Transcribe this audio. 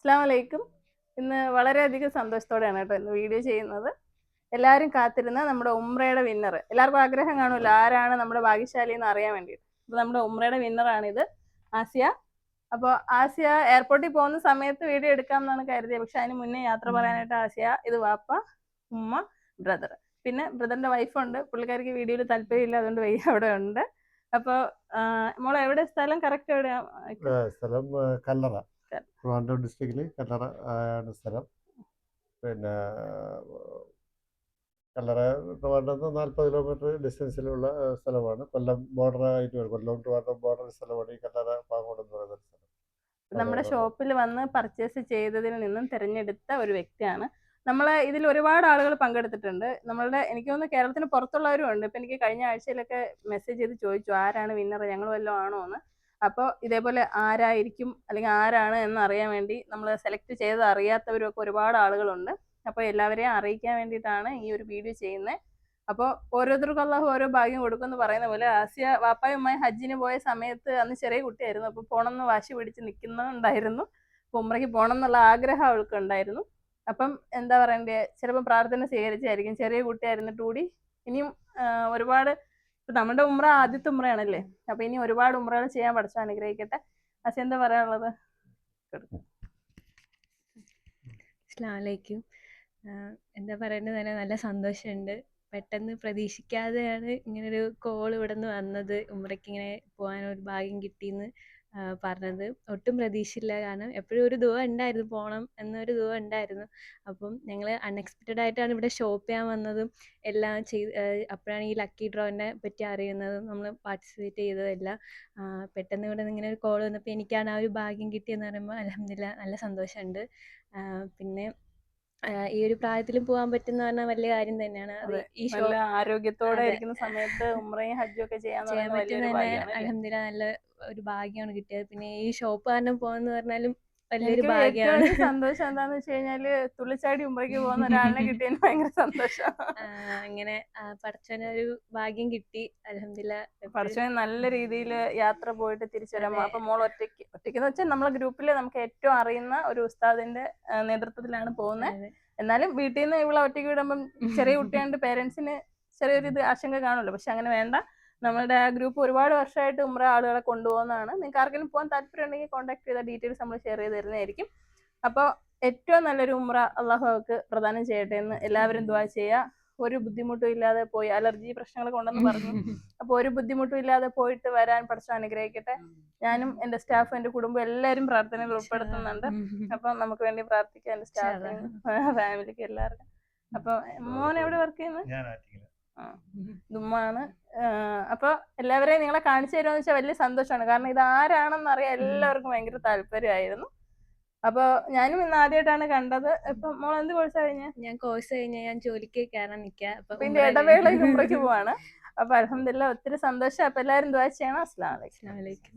അസ്സലാമു അലൈക്കും. ഇന്ന് വളരെയധികം സന്തോഷത്തോടെയാണ് കേട്ടോ ഇന്ന് വീഡിയോ ചെയ്യുന്നത്. എല്ലാവരും കാത്തിരുന്ന നമ്മുടെ ഉംറയുടെ വിന്നർ. എല്ലാവർക്കും ആഗ്രഹം കാണുമല്ലോ ആരാണ് നമ്മുടെ ഭാഗ്യശാലി എന്ന് അറിയാൻ വേണ്ടിയിട്ട്. അപ്പോൾ നമ്മുടെ ഉംറയുടെ വിന്നറാണിത്, ആസിയ. അപ്പോൾ ആസിയ എയർപോർട്ടിൽ പോകുന്ന സമയത്ത് വീഡിയോ എടുക്കാം എന്നാണ് കരുതിയത്. പക്ഷെ അതിന് മുന്നേ യാത്ര പറയാനായിട്ട് ആസിയ ഇത് വാപ്പ, ഉമ്മ, ബ്രദർ. പിന്നെ ബ്രദറിന്റെ വൈഫുണ്ട്. പുള്ളിക്കാരിക്ക് വീഡിയോയിൽ താല്പര്യമില്ല, അതുകൊണ്ട് വയ്യ അവിടെ ഉണ്ട്. അപ്പോൾ മോളെ എവിടെ സ്ഥലം കറക്റ്റ് എവിടെയാ? സ്ഥലം കല്ലറ, ട്രിവാൻഡ്രം ഡിസ്ട്രിക്റ്റിൽ കല്ലറ ആണ് സ്ഥലം. പിന്നെ കല്ലറ ട്രിവാൻഡ്രത്ത് 40 കിലോമീറ്റർ ഡിസ്റ്റൻസിലുള്ള സ്ഥലമാണ്. കൊല്ലം ബോർഡറായിട്ട് വരും. കൊല്ലം ട്രിവാൻഡ്രം ബോർഡർ സ്ഥലമാണ് ഈ കല്ലറ പാങ്ങോട് എന്ന് പറയുന്ന സ്ഥലം. നമ്മുടെ ഷോപ്പിൽ വന്ന് പർച്ചേസ് ചെയ്തതിൽ നിന്നും തിരഞ്ഞെടുത്ത ഒരു വ്യക്തിയാണ്. നമ്മളെ ഇതിൽ ഒരുപാട് ആളുകൾ പങ്കെടുത്തിട്ടുണ്ട്. നമ്മളുടെ എനിക്ക് തോന്നുന്നു കേരളത്തിന് പുറത്തുള്ളവരും ഉണ്ട്. ഇപ്പം എനിക്ക് കഴിഞ്ഞ ആഴ്ചയിലൊക്കെ മെസ്സേജ് ചെയ്ത് ചോദിച്ചു ആരാണ് വിന്നർ, ഞങ്ങൾ വല്ലതും ആണോ എന്ന്. അപ്പോൾ ഇതേപോലെ ആരായിരിക്കും അല്ലെങ്കിൽ ആരാണ് എന്ന് അറിയാൻ വേണ്ടി നമ്മൾ സെലക്ട് ചെയ്ത് അറിയാത്തവരും ഒക്കെ ഒരുപാട് ആളുകളുണ്ട്. അപ്പോൾ എല്ലാവരെയും അറിയിക്കാൻ വേണ്ടിയിട്ടാണ് ഈ ഒരു വീഡിയോ ചെയ്യുന്നത്. അപ്പോൾ ഓരോരുത്തർക്കും അള്ളാഹു ഓരോ ഭാഗ്യം കൊടുക്കുമെന്ന് പറയുന്ന പോലെ ആസിയ വാപ്പായും ഉമ്മയും ഹജ്ജിന് പോയ സമയത്ത് അന്ന് ചെറിയ കുട്ടിയായിരുന്നു. അപ്പോൾ പോകണമെന്ന് വാശി പിടിച്ച് നിൽക്കുന്നുണ്ടായിരുന്നു. അപ്പോൾ ഉമ്രയ്ക്ക് പോകണം എന്നുള്ള ആഗ്രഹം അവൾക്ക് ഉണ്ടായിരുന്നു. അപ്പം എന്താ പറയണ്ടേ, ചിലപ്പോൾ പ്രാർത്ഥന സ്വീകരിച്ചായിരിക്കും. ചെറിയ കുട്ടിയായിരുന്നിട്ട് കൂടി ഇനിയും ഒരുപാട്, ഇപ്പം നമ്മുടെ ഉമ്ര ആദ്യത്തെ ഉമ്രയാണല്ലേ, അപ്പം ഇനി ഒരുപാട് ഉമ്രകൾ ചെയ്യാൻ പഠിച്ചു അനുഗ്രഹിക്കട്ടെ. ആസിയ എന്താ പറയാനുള്ളത്? അസ്സലാമലൈക്കും. എന്താ പറയേണ്ടത്, തന്നെ നല്ല സന്തോഷമുണ്ട്. പെട്ടെന്ന് പ്രതീക്ഷിക്കാതെയാണ് ഇങ്ങനൊരു കോൾ ഇവിടെ നിന്ന് വന്നത്. ഉമ്രയ്ക്ക് ഇങ്ങനെ പോകാനൊരു ഭാഗ്യം കിട്ടിയെന്ന് പറഞ്ഞത് ഒട്ടും പ്രതീക്ഷയില്ല. കാരണം എപ്പോഴും ഒരു ദുആ ഉണ്ടായിരുന്നു, പോകണം എന്നൊരു ദുആ ഉണ്ടായിരുന്നു. അപ്പം ഞങ്ങൾ അൺഎക്സ്പെക്റ്റഡ് ആയിട്ടാണ് ഇവിടെ ഷോപ്പ് ചെയ്യാൻ വന്നതും എല്ലാം അപ്പോഴാണ് ഈ ലക്കി ഡ്രോവിനെ പറ്റി അറിയുന്നതും നമ്മൾ പാർട്ടിസിപ്പേറ്റ് ചെയ്തതെല്ലാം. പെട്ടെന്ന് ഇവിടെ നിന്ന് ഇങ്ങനെ ഒരു കോൾ വന്നപ്പോൾ എനിക്കാണ് ആ ഒരു ഭാഗ്യം കിട്ടിയെന്ന് പറയുമ്പോൾ അൽഹംദുലില്ലാ നല്ല സന്തോഷമുണ്ട്. പിന്നെ ഈ ഒരു പ്രായത്തിലും പോകാൻ പറ്റുന്ന പറഞ്ഞാൽ വലിയ കാര്യം തന്നെയാണ്. അത് ഈ നല്ല ആരോഗ്യത്തോടെ ഇരിക്കുന്ന സമയത്ത് ഉമ്രയും ഹജ്ജും ഒക്കെ ചെയ്യാൻ പറ്റുന്ന തന്നെ അൽഹംദുലില്ലാ നല്ല ഒരു ഭാഗ്യമാണ് കിട്ടിയത്. പിന്നെ ഈ ഷോപ്പ് കാരണം പോകാന്ന് പറഞ്ഞാലും വലിയൊരു ഭാഗ്യമാണ്. സന്തോഷം എന്താന്ന് വെച്ച് കഴിഞ്ഞാല് തുള്ളിച്ചാടി ഉമ്രയ്ക്ക് പോകുന്ന ഒരാളിനെ കിട്ടിയതിന് ഭയങ്കര സന്തോഷം. അങ്ങനെ പടച്ചോനെ ഒരു ഭാഗ്യം കിട്ടി അൽഹംദുലില്ലാ. പടച്ചോനെ നല്ല രീതിയിൽ യാത്ര പോയിട്ട് തിരിച്ചു വരാം. അപ്പൊ മോൾ ഒറ്റയ്ക്കെന്ന് വെച്ചാൽ നമ്മളെ ഗ്രൂപ്പിൽ നമുക്ക് ഏറ്റവും അറിയുന്ന ഒരു ഉസ്താദിന്റെ നേതൃത്വത്തിലാണ് പോകുന്നത്. എന്നാലും വീട്ടിൽ നിന്ന് ഇവിടെ ഒറ്റയ്ക്ക് വിടുമ്പം ചെറിയ കുട്ടിയാണ്ട് പേരൻസിന് ചെറിയൊരു ഇത് ആശങ്ക കാണുമല്ലോ. പക്ഷെ അങ്ങനെ വേണ്ട. നമ്മളുടെ ആ ഗ്രൂപ്പ് ഒരുപാട് വർഷമായിട്ട് ഉമ്ര ആളുകളെ കൊണ്ടുപോകുന്നതാണ്. നിങ്ങൾക്ക് ആർക്കെങ്കിലും പോകാൻ താല്പര്യം ഉണ്ടെങ്കിൽ കോൺടാക്ട് ചെയ്ത ഡീറ്റെയിൽസ് നമ്മൾ ഷെയർ ചെയ്ത് തരുന്നതായിരിക്കും. അപ്പോൾ ഏറ്റവും നല്ലൊരു ഉമ്ര അള്ളാഹു അവർക്ക് പ്രദാനം ചെയ്യട്ടെ എന്ന് എല്ലാവരും ദുആ ചെയ്യുക. ഒരു ബുദ്ധിമുട്ടും ഇല്ലാതെ പോയി, അലർജി പ്രശ്നങ്ങൾ കൊണ്ടെന്ന് പറഞ്ഞു. അപ്പോൾ ഒരു ബുദ്ധിമുട്ടും ഇല്ലാതെ പോയിട്ട് വരാൻ പഠിച്ചു അനുഗ്രഹിക്കട്ടെ. ഞാനും എൻ്റെ സ്റ്റാഫും എൻ്റെ കുടുംബം എല്ലാവരും പ്രാർത്ഥനയിൽ ഉൾപ്പെടുത്തുന്നുണ്ട്. അപ്പം നമുക്ക് വേണ്ടി പ്രാർത്ഥിക്കാം, എൻ്റെ സ്റ്റാഫിനും ഫാമിലിക്ക് എല്ലാവർക്കും. അപ്പൊ മോൻ എവിടെ വർക്ക് ചെയ്യുന്നത്? ദുമ്മാണ്. അപ്പൊ എല്ലാവരെയും നിങ്ങളെ കാണിച്ചു തരുമെന്ന് വെച്ചാൽ വലിയ സന്തോഷമാണ്. കാരണം ഇത് ആരാണെന്ന് അറിയാൻ എല്ലാവർക്കും ഭയങ്കര താല്പര്യമായിരുന്നു. അപ്പൊ ഞാനും ഇന്ന് ആദ്യമായിട്ടാണ് കണ്ടത്. ഇപ്പൊ മോൾ എന്ത് കോഴ്സ് കഴിഞ്ഞ? ഞാൻ കോഴ്സ് കഴിഞ്ഞ ഞാൻ ജോലിക്ക് കയറാൻ നിൽക്കുക. അപ്പൊ ഇതിന്റെ ഇടവേളയിൽ ഉംറയ്ക്ക് പോവാണ്. അപ്പൊ അൽഹംദുലില്ലാ ഒത്തിരി സന്തോഷം. അപ്പൊ എല്ലാവരും ദുആ ചെയ്യണം. അസ്സലാമു അലൈക്കും.